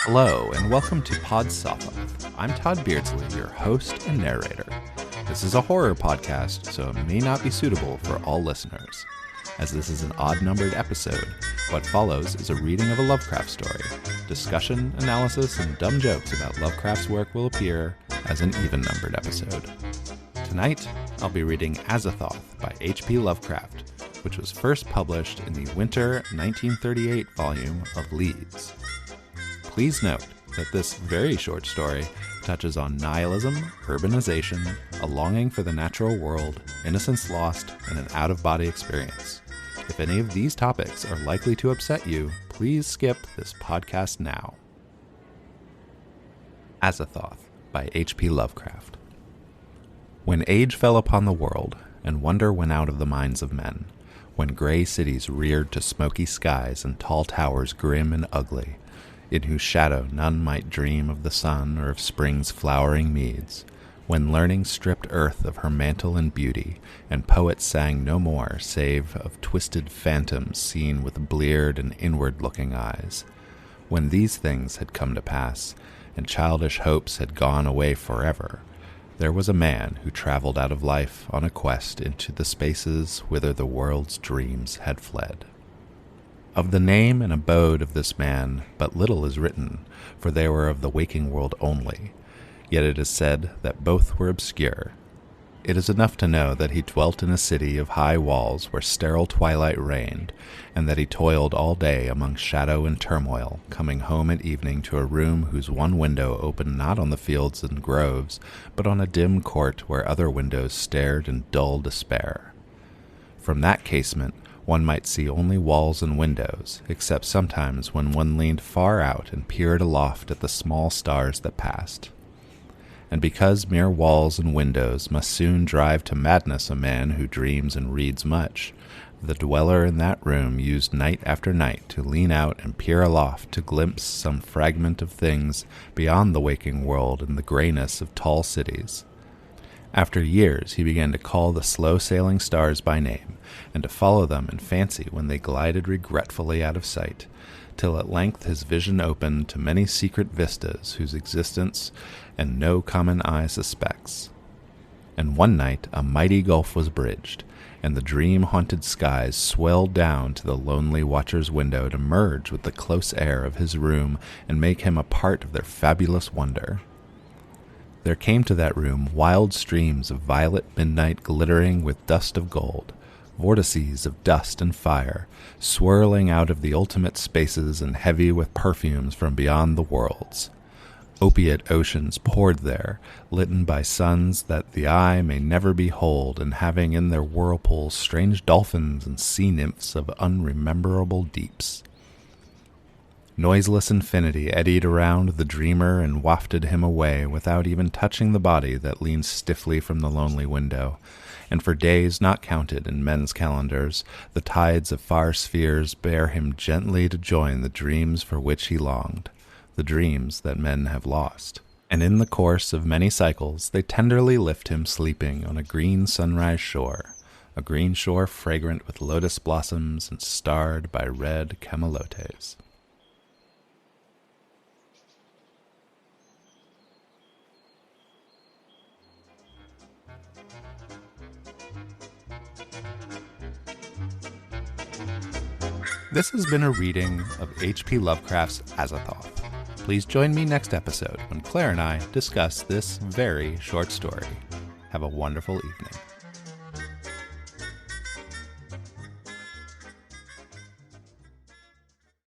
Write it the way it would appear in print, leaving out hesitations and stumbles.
Hello, and welcome to Azathoth. I'm Todd Beardsley, your host and narrator. This is a horror podcast, so it may not be suitable for all listeners. As this is an odd-numbered episode, what follows is a reading of a Lovecraft story. Discussion, analysis, and dumb jokes about Lovecraft's work will appear as an even-numbered episode. Tonight, I'll be reading Azathoth by H.P. Lovecraft, which was first published in the winter 1938 volume of Leaves. Please note that this very short story touches on nihilism, urbanization, a longing for the natural world, innocence lost, and an out-of-body experience. If any of these topics are likely to upset you, please skip this podcast now. Azathoth by H.P. Lovecraft. When age fell upon the world, and wonder went out of the minds of men, when gray cities reared to smoky skies and tall towers grim and ugly, in whose shadow none might dream of the sun or of spring's flowering meads, when learning stripped earth of her mantle and beauty, and poets sang no more save of twisted phantoms seen with bleared and inward-looking eyes, when these things had come to pass, and childish hopes had gone away forever, there was a man who traveled out of life on a quest into the spaces whither the world's dreams had fled. Of the name and abode of this man but little is written, for they were of the waking world only, yet it is said that both were obscure. It is enough to know that he dwelt in a city of high walls where sterile twilight reigned, and that he toiled all day among shadow and turmoil, coming home at evening to a room whose one window opened not on the fields and groves, but on a dim court where other windows stared in dull despair. From that casement one might see only walls and windows, except sometimes when one leaned far out and peered aloft at the small stars that passed. And because mere walls and windows must soon drive to madness a man who dreams and reads much, the dweller in that room used night after night to lean out and peer aloft to glimpse some fragment of things beyond the waking world and the grayness of tall cities. After years, he began to call the slow-sailing stars by name, and to follow them in fancy when they glided regretfully out of sight, till at length his vision opened to many secret vistas whose existence and no common eye suspects. And one night a mighty gulf was bridged, and the dream-haunted skies swelled down to the lonely watcher's window to merge with the close air of his room and make him a part of their fabulous wonder. There came to that room wild streams of violet midnight glittering with dust of gold, vortices of dust and fire, swirling out of the ultimate spaces and heavy with perfumes from beyond the worlds. Opiate oceans poured there, litten by suns that the eye may never behold, and having in their whirlpools strange dolphins and sea nymphs of unrememberable deeps. Noiseless infinity eddied around the dreamer and wafted him away without even touching the body that leaned stiffly from the lonely window, and for days not counted in men's calendars, the tides of far spheres bear him gently to join the dreams for which he longed, the dreams that men have lost. And in the course of many cycles they tenderly lift him sleeping on a green sunrise shore, a green shore fragrant with lotus blossoms and starred by red camelotes. This has been a reading of H.P. Lovecraft's Azathoth. Please join me next episode when Claire and I discuss this very short story. Have a wonderful evening.